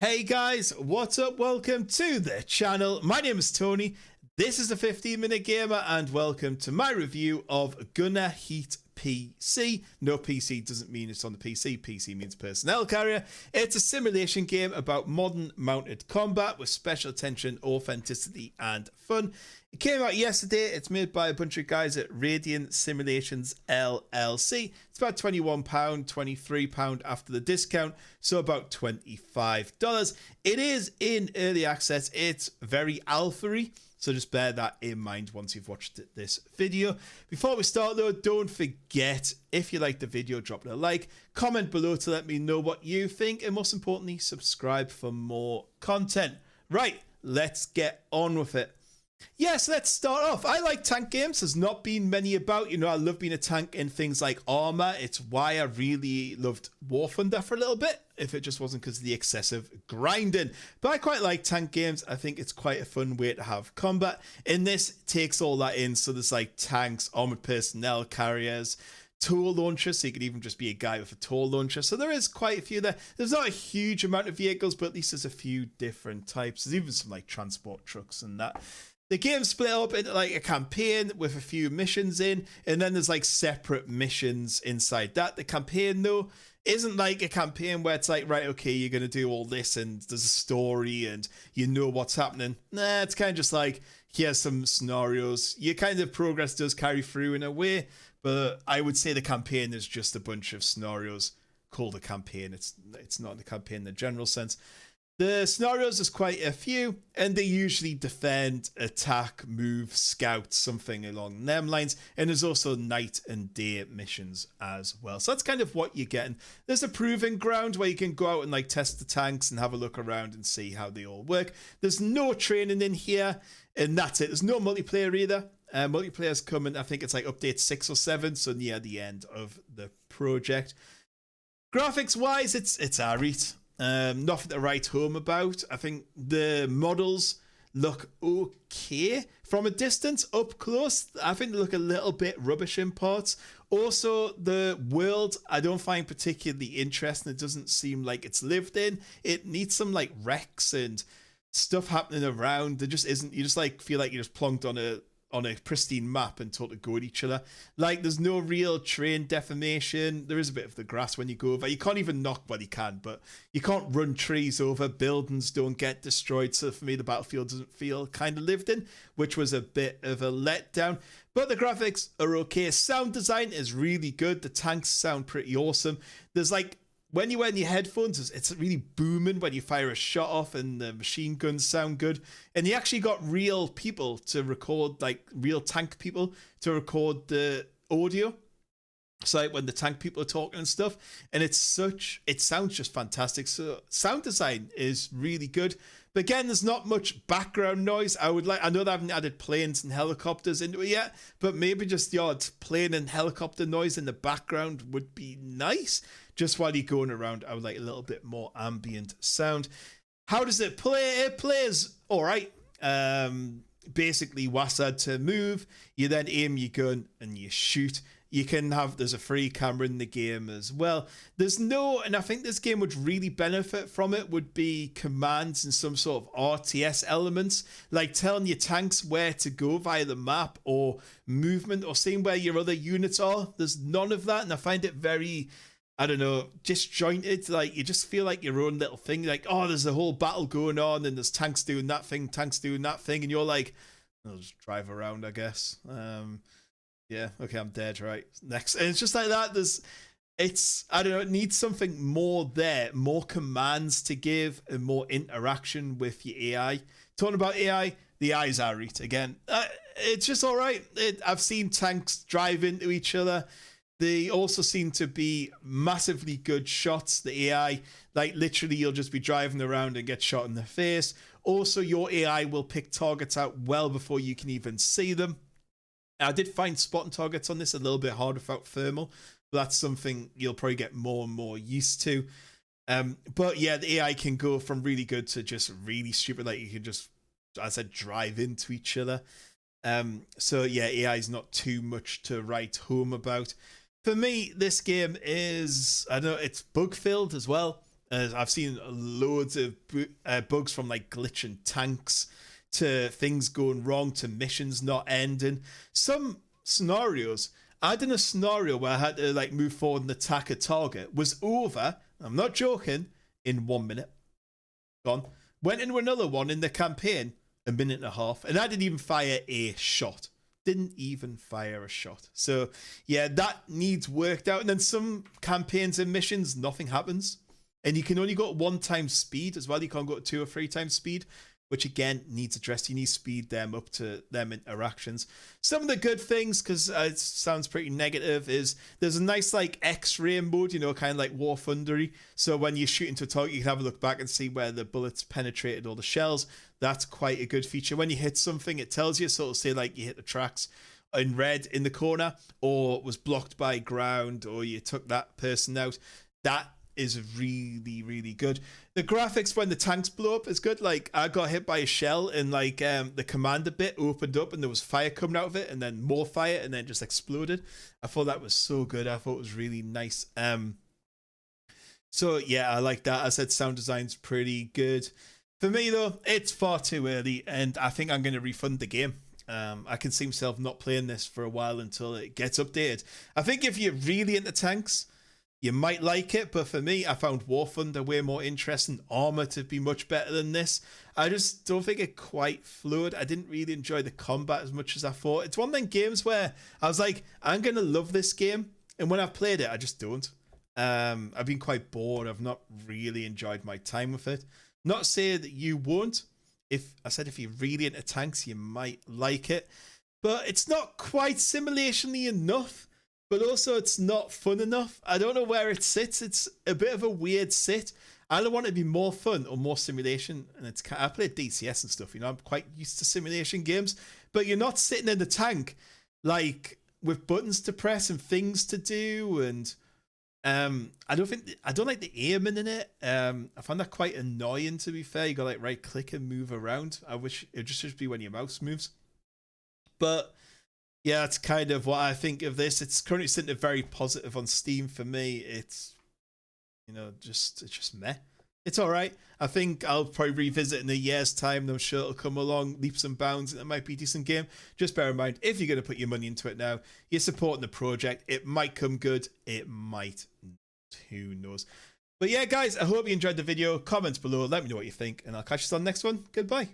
Hey guys, what's up? Welcome to the channel. My name is Tony. This is the 15-minute gamer and welcome to my review of GHPC. No, PC doesn't mean it's on the PC. PC means personnel carrier. It's a simulation game about modern mounted combat with special attention, authenticity and fun. It came out yesterday. It's made by a bunch of guys at Radiant Simulations LLC. It's about £21, £23 after the discount, so about $25. It is in early access. It's very alpha-y, so just bear that in mind once you've watched this video. Before we start though, don't forget, if you like the video, drop it a like, comment below to let me know what you think, and most importantly, subscribe for more content. Right, let's get on with it. Yes, let's start off. I like tank games. There's not been many about. You know, I love being a tank in things like Arma. It's why I really loved War Thunder for a little bit, if it just wasn't because of the excessive grinding. But I quite like tank games. I think it's quite a fun way to have combat. In this, it takes all that in. So there's like tanks, armored personnel carriers, tool launchers, so you could even just be a guy with a tool launcher. So there is quite a few there. There's not a huge amount of vehicles, but at least there's a few different types. There's even some like transport trucks and that. The game's split up into like a campaign with a few missions in, and then there's like separate missions inside that. The campaign though isn't like a campaign where it's like, right, okay, you're going to do all this and there's a story and you know what's happening. Nah, it's kind of just like, here's some scenarios. Your kind of progress does carry through in a way, but I would say the campaign is just a bunch of scenarios called a campaign. It's not the campaign in the general sense. The scenarios, there's quite a few, and they usually defend, attack, move, scout, something along them lines. And there's also night and day missions as well. So that's kind of what you're getting. There's a proving ground where you can go out and like test the tanks and have a look around and see how they all work. There's no training in here, and that's it. There's no multiplayer either. Multiplayer's coming, I think it's like update 6 or 7, so near the end of the project. Graphics wise, it's alright. Nothing to write home about. I think the models look okay from a distance. Up close, I think they look a little bit rubbish in parts. Also, the world I don't find particularly interesting. It doesn't seem like it's lived in. It needs some like wrecks and stuff happening around. There just isn't. You just like feel like you're just plonked on a pristine map and told to go at each other. Like, there's no real terrain deformation. There is a bit of the grass when you go over. You can't even knock, well, you can, but you can't run trees over. Buildings don't get destroyed. So for me, the battlefield doesn't feel kind of lived in, which was a bit of a letdown. But the graphics are okay. Sound design is really good. The tanks sound pretty awesome. There's like, when you wear your headphones, it's really booming when you fire a shot off, and the machine guns sound good. And you actually got real people to record, like real tank people to record the audio. So like when the tank people are talking and stuff, and it sounds just fantastic. So sound design is really good. But again, there's not much background noise. I know they haven't added planes and helicopters into it yet, but maybe just the odd plane and helicopter noise in the background would be nice. Just while you're going around, I would like a little bit more ambient sound. How does it play? It plays all right. Basically, WASD to move. You then aim your gun and you shoot. You can there's a free camera in the game as well. And I think this game would really benefit from it, would be commands and some sort of RTS elements, like telling your tanks where to go via the map, or movement, or seeing where your other units are. There's none of that, and I find it very, I don't know, disjointed. Like, you just feel like your own little thing. Like, oh, there's a whole battle going on, and there's tanks doing that thing, and you're like, I'll just drive around, I guess. Yeah, okay, I'm dead, right? Next. And it's just like that. I don't know, it needs something more there, more commands to give, and more interaction with your AI. Talking about AI, the AI's alright again. It's just alright. I've seen tanks drive into each other. They also seem to be massively good shots. The AI, like literally, you'll just be driving around and get shot in the face. Also, your AI will pick targets out well before you can even see them. I did find spotting targets on this a little bit hard without thermal, but that's something you'll probably get more and more used to. But yeah, the AI can go from really good to just really stupid. Like, you can just, as I said, drive into each other. So yeah, AI is not too much to write home about. For me, this game is, I don't know, it's bug filled as well. I've seen loads of bugs from like glitching tanks to things going wrong to missions not ending. Some scenarios, I did a scenario where I had to like move forward and attack a target, was over, I'm not joking, in 1 minute. Gone. Went into another one in the campaign, a minute and a half, and I didn't even fire a shot. Didn't even fire a shot. So yeah, that needs worked out. And then some campaigns and missions, nothing happens. And you can only go at 1 times speed as well. You can't go at 2 or 3 times speed, which again needs addressed. You need to speed them up to them interactions. Some of the good things, because it sounds pretty negative, is there's a nice like X-ray mode, you know, kind of like War Thundery. So when you shoot into a target, you can have a look back and see where the bullets penetrated all the shells. That's quite a good feature. When you hit something, it tells you, so it'll say like you hit the tracks in red in the corner, or was blocked by ground, or you took that person out. That is really, really good. The graphics when the tanks blow up is good. Like I got hit by a shell and like the commander bit opened up and there was fire coming out of it and then more fire and then just exploded. I thought that was so good. I thought it was really nice. So yeah, I like that. I said sound design's pretty good. For me though, it's far too early and I think I'm going to refund the game. I can see myself not playing this for a while until it gets updated. I think if you're really into tanks, you might like it, but for me, I found War Thunder way more interesting. Armor to be much better than this. I just don't think it quite flowed. I didn't really enjoy the combat as much as I thought. It's one of them games where I was like, I'm going to love this game. And when I've played it, I just don't. I've been quite bored. I've not really enjoyed my time with it. Not saying that you won't. If you're really into tanks, you might like it. But it's not quite simulation-y enough. But also, it's not fun enough. I don't know where it sits. It's a bit of a weird sit. I don't want it to be more fun or more simulation. And I play DCS and stuff. You know, I'm quite used to simulation games. But you're not sitting in the tank, like with buttons to press and things to do. And I don't like the aiming in it. I find that quite annoying. To be fair, you got like right click and move around. I wish it just should be when your mouse moves. But yeah, that's kind of what I think of this. It's currently sitting at very positive on Steam for me. It's, you know, it's just meh. It's all right. I think I'll probably revisit in a year's time. And I'm sure it'll come along leaps and bounds, and it might be a decent game. Just bear in mind, if you're going to put your money into it now, you're supporting the project. It might come good. It might. Who knows? But yeah, guys, I hope you enjoyed the video. Comments below. Let me know what you think, and I'll catch you on the next one. Goodbye.